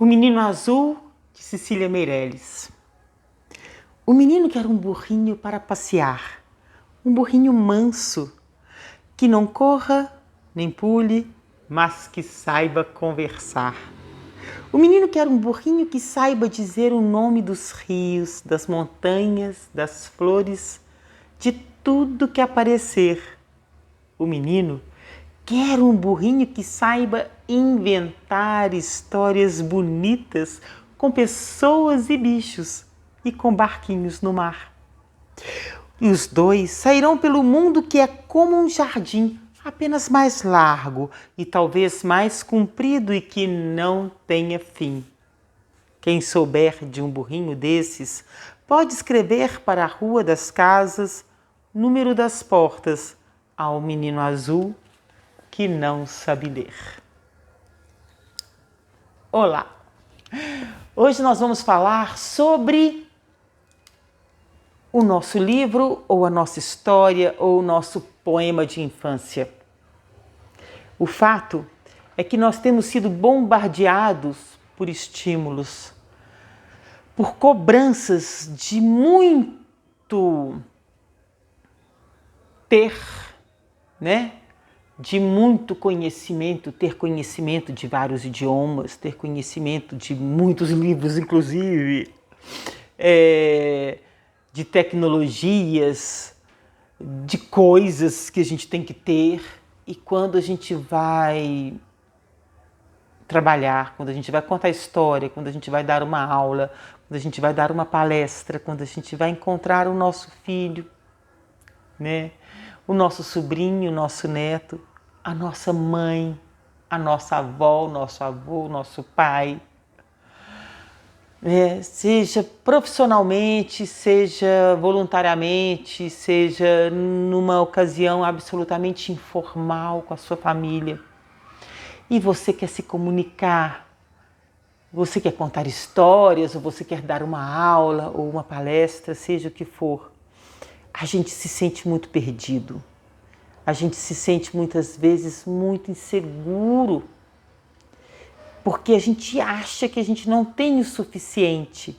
O Menino Azul, de Cecília Meirelles. O menino quer um burrinho para passear, um burrinho manso, que não corra nem pule, mas que saiba conversar. O menino quer um burrinho que saiba dizer o nome dos rios, das montanhas, das flores, de tudo que aparecer. O menino quer um burrinho que saiba inventar histórias bonitas com pessoas e bichos e com barquinhos no mar. E os dois sairão pelo mundo que é como um jardim, apenas mais largo e talvez mais comprido e que não tenha fim. Quem souber de um burrinho desses pode escrever para a rua das casas, número das portas, ao menino azul que não sabe ler. Olá! Hoje nós vamos falar sobre o nosso livro, ou a nossa história, ou o nosso poema de infância. O fato é que nós temos sido bombardeados por estímulos, por cobranças de muito ter, né? De muito conhecimento, ter conhecimento de vários idiomas, ter conhecimento de muitos livros, inclusive, de tecnologias, de coisas que a gente tem que ter. E quando a gente vai trabalhar, quando a gente vai contar história, quando a gente vai dar uma aula, quando a gente vai dar uma palestra, quando a gente vai encontrar o nosso filho, né? O nosso sobrinho, o nosso neto, a nossa mãe, a nossa avó, o nosso avô, o nosso pai, seja profissionalmente, seja voluntariamente, seja numa ocasião absolutamente informal com a sua família. E você quer se comunicar, você quer contar histórias, ou você quer dar uma aula ou uma palestra, seja o que for. A gente se sente muito perdido. A gente se sente muitas vezes muito inseguro, porque a gente acha que a gente não tem o suficiente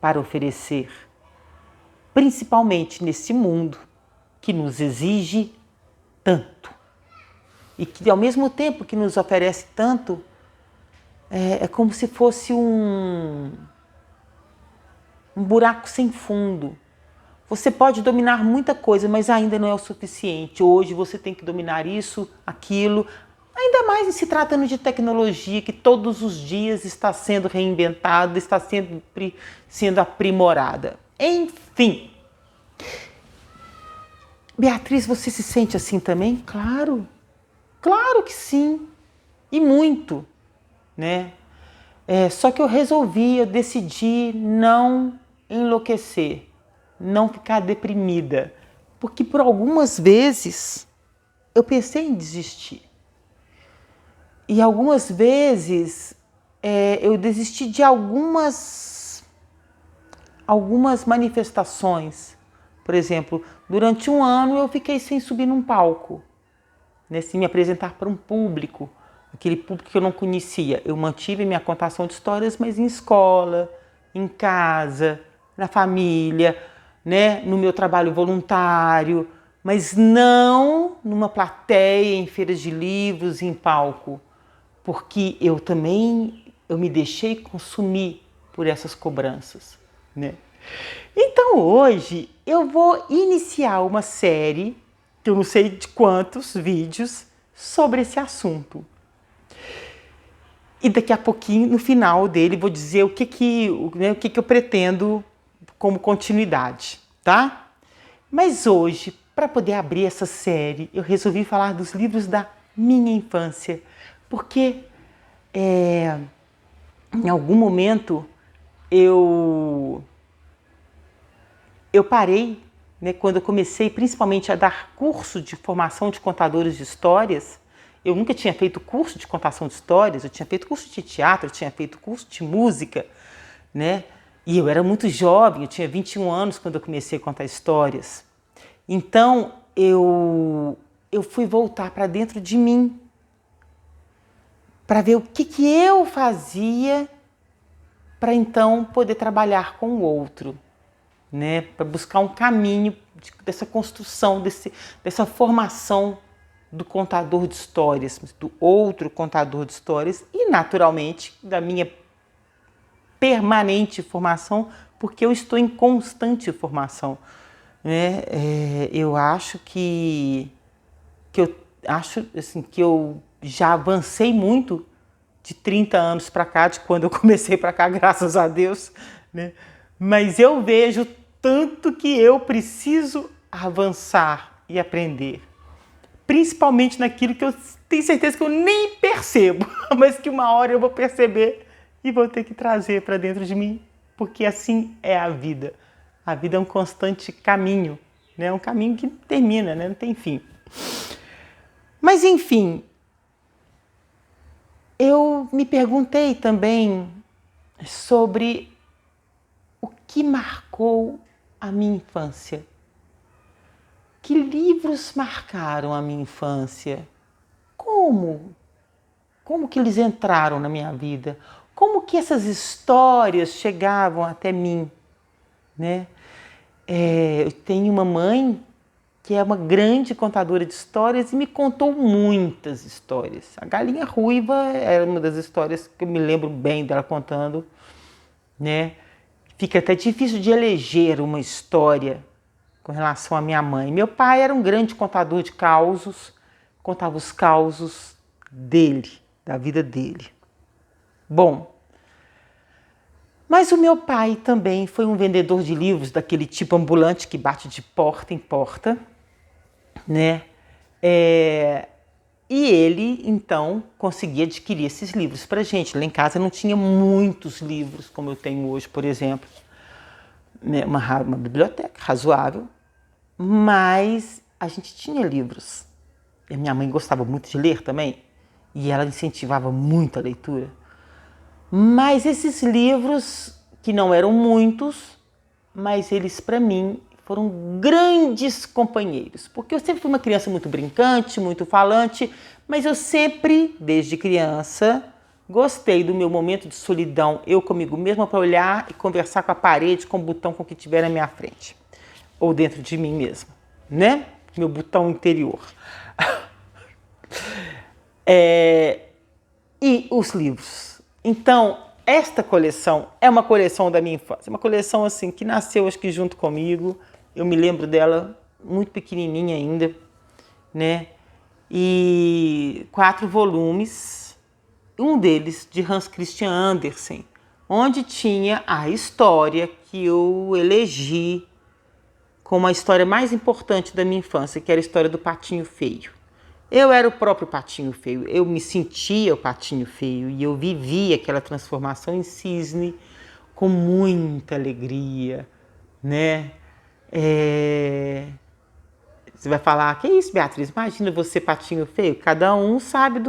para oferecer, principalmente nesse mundo que nos exige tanto e que ao mesmo tempo que nos oferece tanto, é como se fosse um buraco sem fundo. Você pode dominar muita coisa, mas ainda não é o suficiente. Hoje você tem que dominar isso, aquilo, ainda mais em se tratando de tecnologia que todos os dias está sendo reinventada, está sendo aprimorada. Enfim. Beatriz, você se sente assim também? Claro, claro que sim. E muito, né? Só que eu decidi não enlouquecer, não ficar deprimida, porque por algumas vezes eu pensei em desistir. E algumas vezes eu desisti de algumas manifestações. Por exemplo, durante um ano eu fiquei sem subir num palco, né, sem me apresentar para um público, aquele público que eu não conhecia. Eu mantive minha contação de histórias, mas em escola, em casa, na família, né, no meu trabalho voluntário, mas não numa plateia, em feiras de livros, em palco, porque eu me deixei consumir por essas cobranças, né? Então hoje eu vou iniciar uma série, que eu não sei de quantos vídeos, sobre esse assunto. E daqui a pouquinho, no final dele, vou dizer o que eu pretendo como continuidade, tá? Mas hoje, para poder abrir essa série, eu resolvi falar dos livros da minha infância, porque em algum momento eu parei, né, quando eu comecei principalmente a dar curso de formação de contadores de histórias. Eu nunca tinha feito curso de contação de histórias, eu tinha feito curso de teatro, eu tinha feito curso de música, né? E eu era muito jovem, eu tinha 21 anos quando eu comecei a contar histórias. Então eu fui voltar para dentro de mim. para ver o que eu fazia para então poder trabalhar com o outro, né? Para buscar um caminho dessa construção, dessa formação do contador de histórias, do outro contador de histórias e, naturalmente, da minha permanente formação, porque eu estou em constante formação, né? Eu acho que eu já avancei muito de 30 anos para cá, de quando eu comecei para cá, graças a Deus, né? Mas eu vejo tanto que eu preciso avançar e aprender, principalmente naquilo que eu tenho certeza que eu nem percebo, mas que uma hora eu vou perceber e vou ter que trazer para dentro de mim, porque assim é a vida. A vida é um constante caminho, né? Um caminho que não termina, né? Não tem fim. Mas enfim, eu me perguntei também sobre o que marcou a minha infância. Que livros marcaram a minha infância? Como? Como que eles entraram na minha vida? Como que essas histórias chegavam até mim, né? Eu tenho uma mãe que é uma grande contadora de histórias e me contou muitas histórias. A Galinha Ruiva era uma das histórias que eu me lembro bem dela contando, né? Fica até difícil de eleger uma história com relação à minha mãe. Meu pai era um grande contador de causos, contava os causos dele, da vida dele. Bom, mas o meu pai também foi um vendedor de livros, daquele tipo ambulante que bate de porta em porta, né? E ele, então, conseguia adquirir esses livros pra gente. Lá em casa não tinha muitos livros, como eu tenho hoje, por exemplo. Né? Uma biblioteca razoável, mas a gente tinha livros. E a minha mãe gostava muito de ler também, e ela incentivava muito a leitura. Mas esses livros, que não eram muitos, mas eles para mim foram grandes companheiros, porque eu sempre fui uma criança muito brincante, muito falante, mas eu sempre, desde criança, gostei do meu momento de solidão, eu comigo mesma, para olhar e conversar com a parede, com o botão com o que tiver na minha frente, ou dentro de mim mesma, né? Meu botão interior. E os livros. Então, esta coleção é uma coleção da minha infância, uma coleção assim que nasceu acho que junto comigo. Eu me lembro dela muito pequenininha ainda, né? E 4 volumes, um deles de Hans Christian Andersen, onde tinha a história que eu elegi como a história mais importante da minha infância, que era a história do Patinho Feio. Eu era o próprio Patinho Feio, eu me sentia o Patinho Feio e eu vivia aquela transformação em cisne com muita alegria, né? Você vai falar, que isso, Beatriz? Imagina você, Patinho Feio. Cada um sabe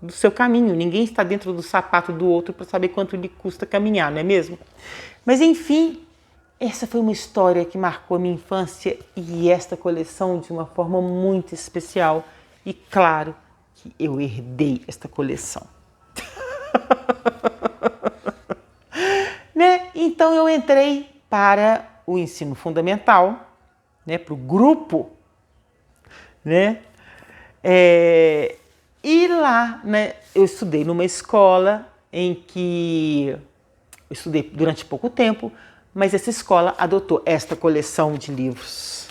do seu caminho. Ninguém está dentro do sapato do outro para saber quanto lhe custa caminhar, não é mesmo? Mas enfim, essa foi uma história que marcou a minha infância e esta coleção de uma forma muito especial. E claro que eu herdei esta coleção. Né? Então eu entrei para o ensino fundamental, né? Para o grupo, né? E lá, né, eu estudei numa escola em que eu estudei durante pouco tempo, mas essa escola adotou esta coleção de livros,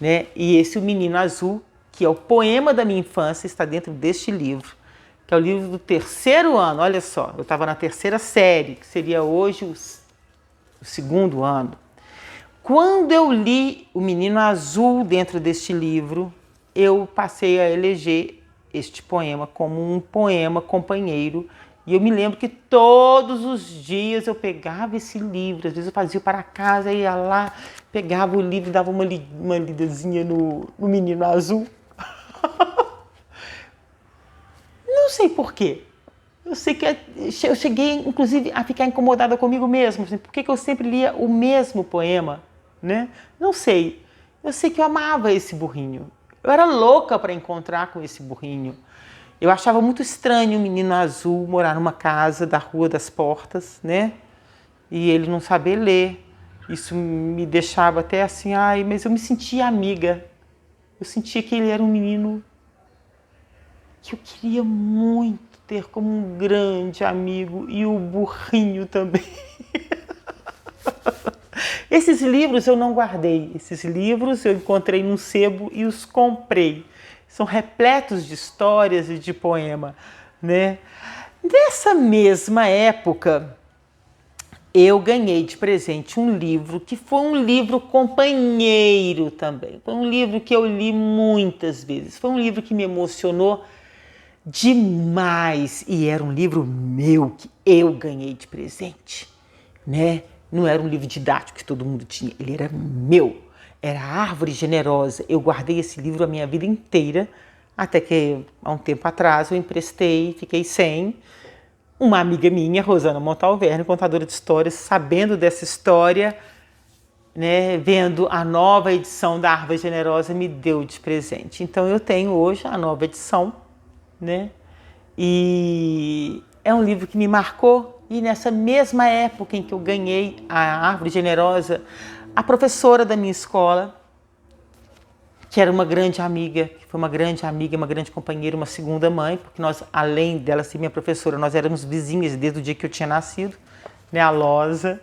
né? E esse O Menino Azul, que é o poema da minha infância, está dentro deste livro, que é o livro do 3º ano. Olha só, eu estava na 3ª série, que seria hoje o 2º ano. Quando eu li O Menino Azul dentro deste livro, eu passei a eleger este poema como um poema companheiro. E eu me lembro que todos os dias eu pegava esse livro, às vezes eu fazia para casa, ia lá, pegava o livro e dava uma lidazinha no Menino Azul. Não sei por quê. Eu sei que eu cheguei, inclusive, a ficar incomodada comigo mesma. Assim, por que eu sempre lia o mesmo poema? Né? Não sei. Eu sei que eu amava esse burrinho. Eu era louca para encontrar com esse burrinho. Eu achava muito estranho um menino azul morar numa casa da Rua das Portas, né? E ele não saber ler. Isso me deixava até assim, ai, mas eu me sentia amiga. Eu sentia que ele era um menino que eu queria muito ter como um grande amigo, e o burrinho também. Esses livros eu não guardei, esses livros eu encontrei num sebo e os comprei. São repletos de histórias e de poema, né? Nessa mesma época, eu ganhei de presente um livro que foi um livro companheiro também. Foi um livro que eu li muitas vezes. Foi um livro que me emocionou demais. E era um livro meu que eu ganhei de presente, né? Não era um livro didático que todo mundo tinha. Ele era meu. Era a Árvore Generosa. Eu guardei esse livro a minha vida inteira, até que há um tempo atrás eu emprestei, fiquei sem. Uma amiga minha, Rosana Montalverne, contadora de histórias, sabendo dessa história, né, vendo a nova edição da Árvore Generosa, me deu de presente. Então eu tenho hoje a nova edição, né? E é um livro que me marcou. E nessa mesma época em que eu ganhei a Árvore Generosa, a professora da minha escola, que era uma grande amiga, que foi uma grande amiga, uma grande companheira, uma segunda mãe, porque nós, além dela ser minha professora, nós éramos vizinhas desde o dia que eu tinha nascido, né, a Losa.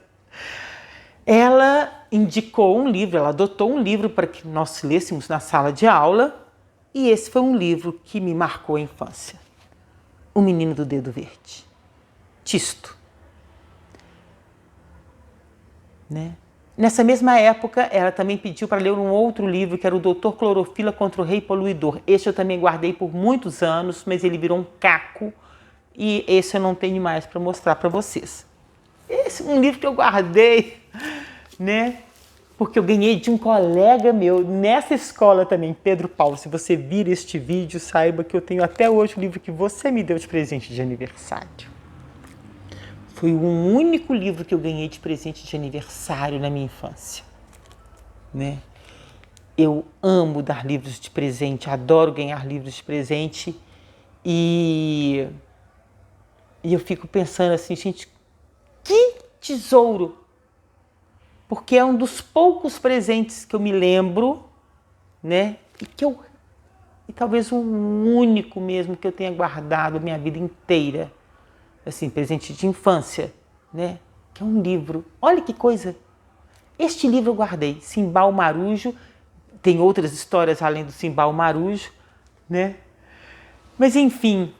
Ela indicou um livro, ela adotou um livro para que nós lêssemos na sala de aula, e esse foi um livro que me marcou a infância. O Menino do Dedo Verde, Tisto. Né? Nessa mesma época, ela também pediu para ler um outro livro, que era o Doutor Clorofila contra o Rei Poluidor. Esse eu também guardei por muitos anos, mas ele virou um caco, e esse eu não tenho mais para mostrar para vocês. Esse é um livro que eu guardei, né? Porque eu ganhei de um colega meu nessa escola também, Pedro Paulo. Se você vir este vídeo, saiba que eu tenho até hoje o livro que você me deu de presente de aniversário. Foi o único livro que eu ganhei de presente de aniversário na minha infância, né? Eu amo dar livros de presente, adoro ganhar livros de presente, e eu fico pensando assim, gente, que tesouro! Porque é um dos poucos presentes que eu me lembro, né? E talvez o único mesmo que eu tenha guardado a minha vida inteira. Assim, presente de infância, né? Que é um livro. Olha que coisa! Este livro eu guardei, Simbal Marujo. Tem outras histórias além do Simbal Marujo, né? Mas enfim,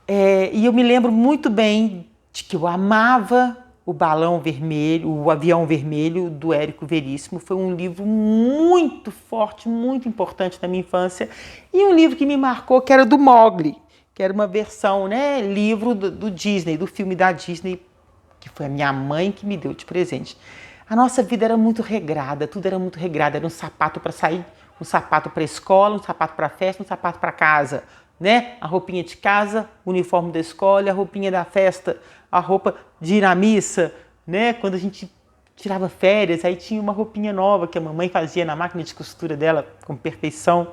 e eu me lembro muito bem de que eu amava o Balão Vermelho, o Avião Vermelho, do Érico Veríssimo. Foi um livro muito forte, muito importante na minha infância. E um livro que me marcou, que era do Mowgli, que era uma versão, né, livro do Disney, do filme da Disney, que foi a minha mãe que me deu de presente. A nossa vida era muito regrada, tudo era muito regrado. Era um sapato para sair, um sapato para a escola, um sapato para a festa, um sapato para casa, né? A roupinha de casa, o uniforme da escola, a roupinha da festa, a roupa de ir à missa, né? Quando a gente tirava férias, aí tinha uma roupinha nova que a mamãe fazia na máquina de costura dela com perfeição,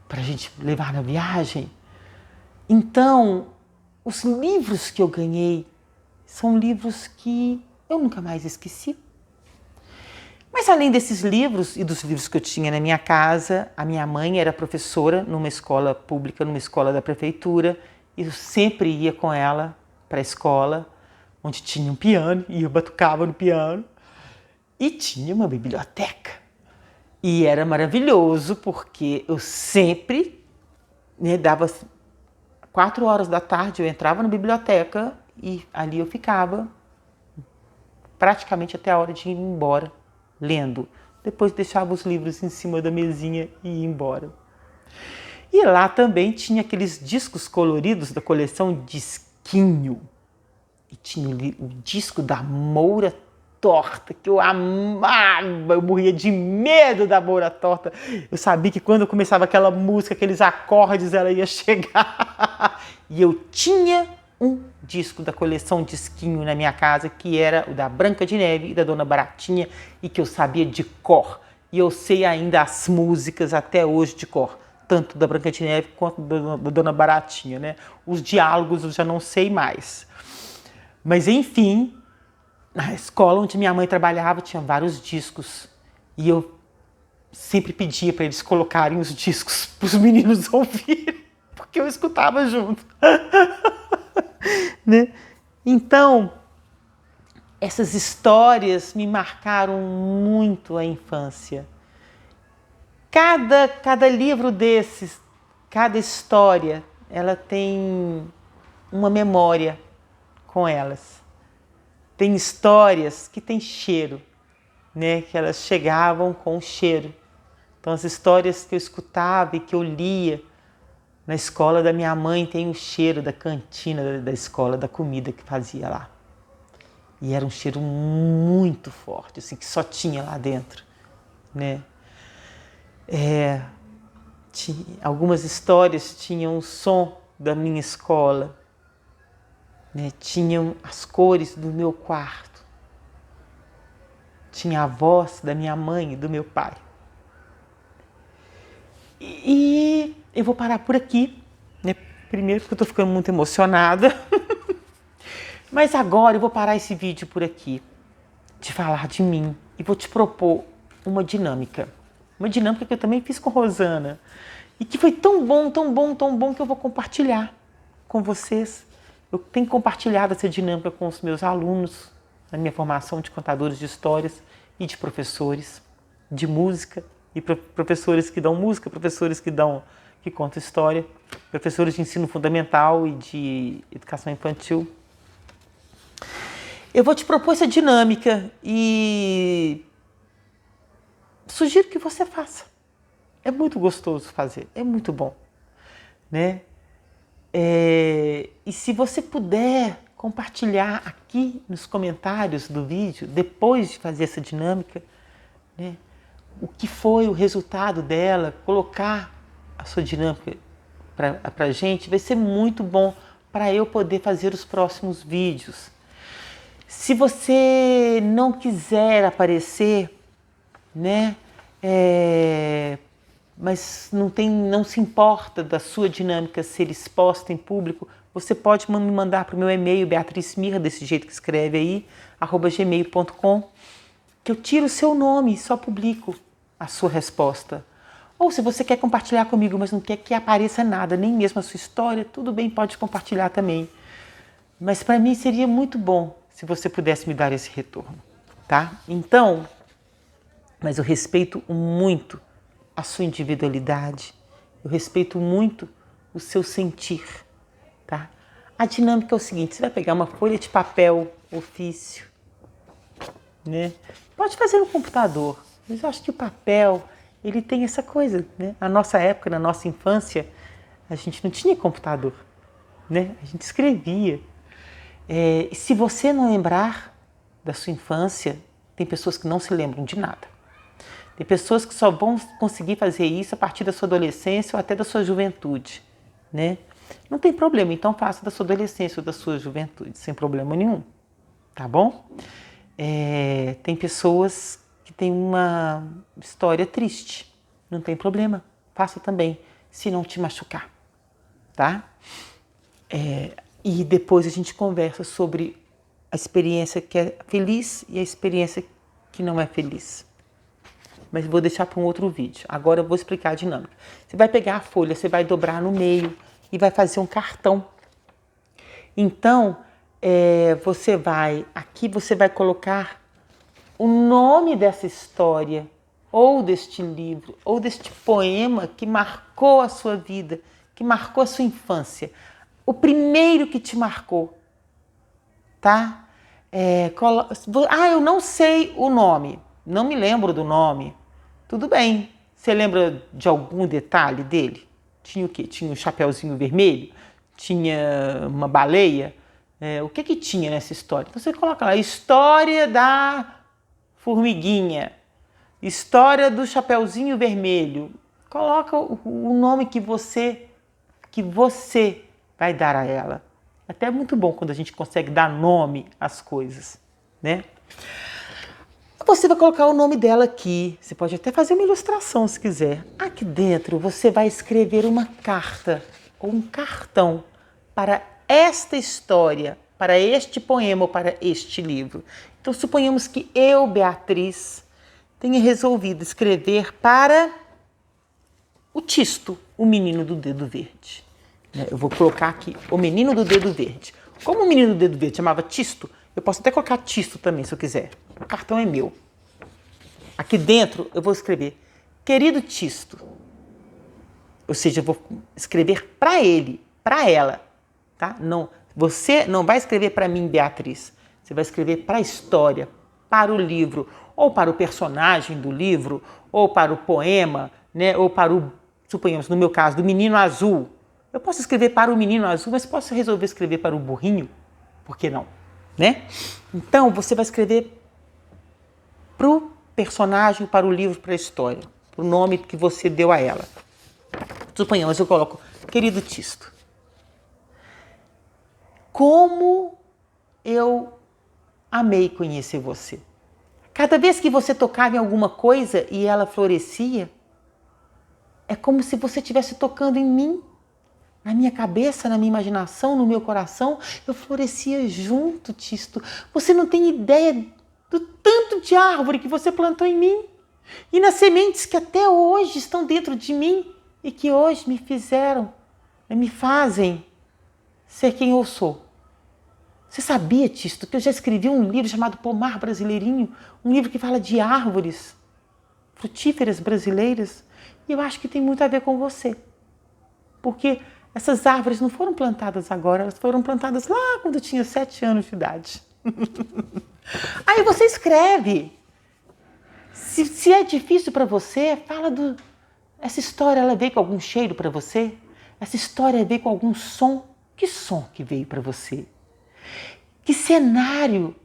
para a gente levar na viagem. Então, os livros que eu ganhei são livros que eu nunca mais esqueci. Mas além desses livros e dos livros que eu tinha na minha casa, a minha mãe era professora numa escola pública, numa escola da prefeitura, e eu sempre ia com ela para a escola, onde tinha um piano, e eu batucava no piano, e tinha uma biblioteca. E era maravilhoso, porque eu sempre, né, dava 4 horas da tarde, eu entrava na biblioteca e ali eu ficava praticamente até a hora de ir embora, lendo. Depois deixava os livros em cima da mesinha e ia embora. E lá também tinha aqueles discos coloridos da coleção Disquinho. E tinha o disco da Moura Torta, que eu amava, eu morria de medo da Moura Torta. Eu sabia que quando começava aquela música, aqueles acordes, ela ia chegar. E eu tinha um disco da coleção Disquinho na minha casa, que era o da Branca de Neve e da Dona Baratinha, e que eu sabia de cor. E eu sei ainda as músicas até hoje de cor. tanto da Branca de Neve quanto da Dona Baratinha, né? Os diálogos eu já não sei mais. Mas enfim, na escola onde minha mãe trabalhava tinha vários discos e eu sempre pedia para eles colocarem os discos para os meninos ouvirem, porque eu escutava junto. Né? Então, essas histórias me marcaram muito a infância. Cada livro desses, cada história, ela tem uma memória com elas. Tem histórias que têm cheiro, né? Que elas chegavam com cheiro. Então, as histórias que eu escutava e que eu lia na escola da minha mãe tem o cheiro da cantina da escola, da comida que fazia lá. E era um cheiro muito forte, assim, que só tinha lá dentro, né? Algumas histórias tinham o som da minha escola, né? Tinham as cores do meu quarto, tinha a voz da minha mãe e do meu pai. E eu vou parar por aqui, né? Primeiro porque eu estou ficando muito emocionada, mas agora eu vou parar esse vídeo por aqui, de falar de mim, e vou te propor uma dinâmica que eu também fiz com Rosana, e que foi tão bom, tão bom, tão bom, que eu vou compartilhar com vocês. Eu tenho compartilhado essa dinâmica com os meus alunos, na minha formação de contadores de histórias e de professores de música, e professores que dão música, professores que contam história, professores de ensino fundamental e de educação infantil. Eu vou te propor essa dinâmica e sugiro que você faça. É muito gostoso fazer, é muito bom, né? E se você puder compartilhar aqui nos comentários do vídeo, depois de fazer essa dinâmica, né, o que foi o resultado dela, colocar a sua dinâmica para a gente, vai ser muito bom para eu poder fazer os próximos vídeos. Se você não quiser aparecer, né, mas não se importa da sua dinâmica ser exposta em público, você pode me mandar para o meu e-mail, beatrizmirra, desse jeito que escreve aí, @gmail.com, que eu tiro o seu nome e só publico a sua resposta. Ou se você quer compartilhar comigo, mas não quer que apareça nada, nem mesmo a sua história, tudo bem, pode compartilhar também. Mas para mim seria muito bom se você pudesse me dar esse retorno, tá? Então, mas eu respeito muito a sua individualidade, eu respeito muito o seu sentir, tá? A dinâmica é o seguinte: você vai pegar uma folha de papel, ofício, né? Pode fazer no computador, mas eu acho que o papel, ele tem essa coisa, né? Na nossa época, na nossa infância, a gente não tinha computador, né? A gente escrevia. E se você não lembrar da sua infância, tem pessoas que não se lembram de nada. Tem pessoas que só vão conseguir fazer isso a partir da sua adolescência ou até da sua juventude, né? Não tem problema, então faça da sua adolescência ou da sua juventude, sem problema nenhum, tá bom? Tem pessoas que têm uma história triste, não tem problema, faça também, se não te machucar, tá? E depois a gente conversa sobre a experiência que é feliz e a experiência que não é feliz. Mas vou deixar para um outro vídeo. Agora eu vou explicar a dinâmica. Você vai pegar a folha, você vai dobrar no meio e vai fazer um cartão. Então, aqui você vai colocar o nome dessa história, ou deste livro, ou deste poema que marcou a sua vida, que marcou a sua infância. O primeiro que te marcou, tá? Eu não sei o nome, não me lembro do nome. Tudo bem. Você lembra de algum detalhe dele? Tinha o quê? Tinha um chapeuzinho vermelho? Tinha uma baleia? O que tinha nessa história? Então você coloca lá, história da formiguinha, história do chapeuzinho vermelho. Coloca o nome que você vai dar a ela. Até é muito bom quando a gente consegue dar nome às coisas, né? Você vai colocar o nome dela aqui. Você pode até fazer uma ilustração se quiser. Aqui dentro você vai escrever uma carta ou um cartão para esta história, para este poema ou para este livro. Então suponhamos que eu, Beatriz, tenha resolvido escrever para o Tisto, o menino do dedo verde. Eu vou colocar aqui o menino do dedo verde. Como o menino do dedo verde chamava Tisto, eu posso até colocar Tisto também, se eu quiser. O cartão é meu. Aqui dentro eu vou escrever, querido Tisto. Ou seja, eu vou escrever para ele, para ela. Tá? Não, você não vai escrever para mim, Beatriz. Você vai escrever para a história, para o livro, ou para o personagem do livro, ou para o poema, né? Ou para o, suponhamos, no meu caso, do menino azul. Eu posso escrever para o menino azul, mas posso resolver escrever para o burrinho? Por que não? Né? Então, você vai escrever para o personagem, para o livro, para a história, para o nome que você deu a ela. Suponhamos, eu coloco, querido Tisto. Como eu amei conhecer você. Cada vez que você tocava em alguma coisa e ela florescia, é como se você estivesse tocando em mim, na minha cabeça, na minha imaginação, no meu coração. Eu florescia junto, Tisto. Você não tem ideia do tanto de árvore que você plantou em mim e nas sementes que até hoje estão dentro de mim e que hoje me fazem ser quem eu sou. Você sabia, Tisto, que eu já escrevi um livro chamado Pomar Brasileirinho, um livro que fala de árvores frutíferas brasileiras, e eu acho que tem muito a ver com você. Porque essas árvores não foram plantadas agora, elas foram plantadas lá quando eu tinha 7 anos de idade. Aí você escreve. Se é difícil para você, fala do... Essa história, ela veio com algum cheiro para você? Essa história veio com algum som? Que som que veio para você? Que cenário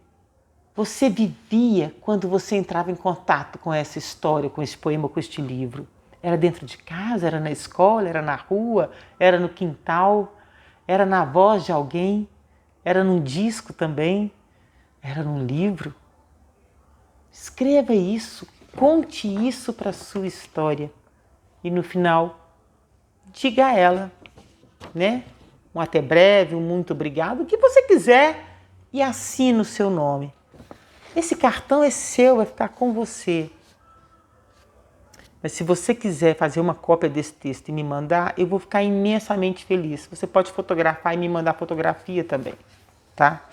você vivia quando você entrava em contato com essa história, com esse poema, com este livro? Era dentro de casa, era na escola, era na rua, era no quintal, era na voz de alguém, era num disco também, era num livro? Escreva isso, conte isso para a sua história e no final diga a ela, né? Um até breve, um muito obrigado, o que você quiser e assine o seu nome. Esse cartão é seu, vai ficar com você. Mas se você quiser fazer uma cópia desse texto e me mandar, eu vou ficar imensamente feliz. Você pode fotografar e me mandar fotografia também, tá?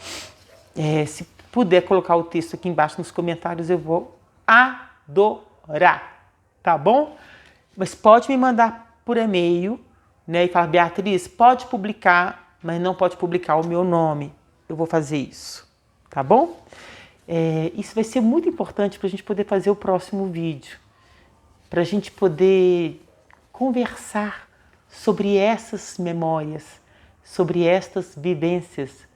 Se puder colocar o texto aqui embaixo nos comentários, eu vou adorar, tá bom? Mas pode me mandar por e-mail, né? E falar, Beatriz, pode publicar, mas não pode publicar o meu nome. Eu vou fazer isso, tá bom? Isso vai ser muito importante para a gente poder fazer o próximo vídeo, para a gente poder conversar sobre essas memórias, sobre estas vivências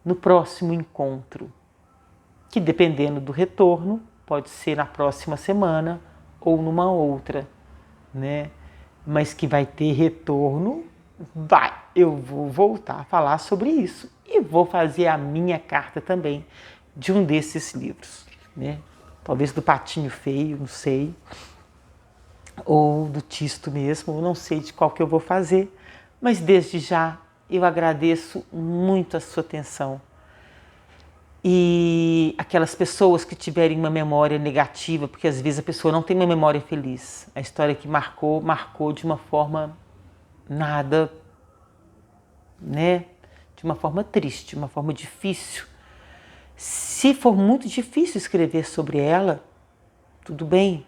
no próximo encontro, que dependendo do retorno, pode ser na próxima semana ou numa outra, né? Mas que vai ter retorno, vai. Eu vou voltar a falar sobre isso e vou fazer a minha carta também de um desses livros, né? Talvez do Patinho Feio, não sei, ou do Tisto mesmo, não sei de qual que eu vou fazer, mas desde já eu agradeço muito a sua atenção. E aquelas pessoas que tiverem uma memória negativa, porque às vezes a pessoa não tem uma memória feliz, a história que marcou de uma forma nada, né? De uma forma triste, de uma forma difícil. Se for muito difícil escrever sobre ela, tudo bem,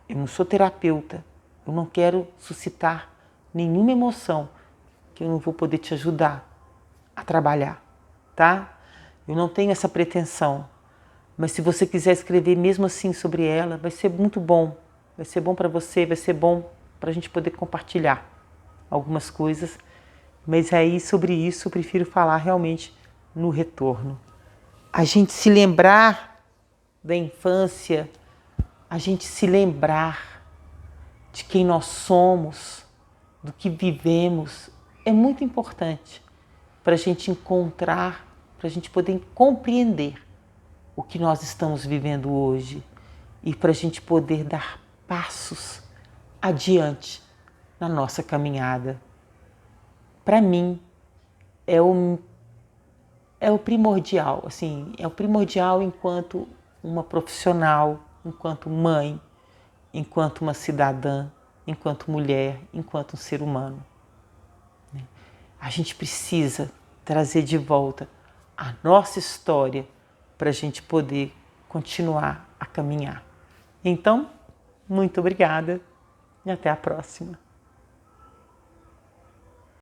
eu não sou terapeuta, eu não quero suscitar nenhuma emoção que eu não vou poder te ajudar a trabalhar, tá? Eu não tenho essa pretensão, mas se você quiser escrever mesmo assim sobre ela, vai ser muito bom. Vai ser bom para você, vai ser bom para a gente poder compartilhar algumas coisas. Mas aí sobre isso eu prefiro falar realmente no retorno. A gente se lembrar da infância, a gente se lembrar de quem nós somos, do que vivemos, é muito importante para a gente encontrar, para a gente poder compreender o que nós estamos vivendo hoje e para a gente poder dar passos adiante na nossa caminhada. Para mim, é o primordial, assim, é o primordial enquanto uma profissional, enquanto mãe, enquanto uma cidadã, enquanto mulher, enquanto um ser humano. A gente precisa trazer de volta a nossa história para a gente poder continuar a caminhar. Então, muito obrigada e até a próxima.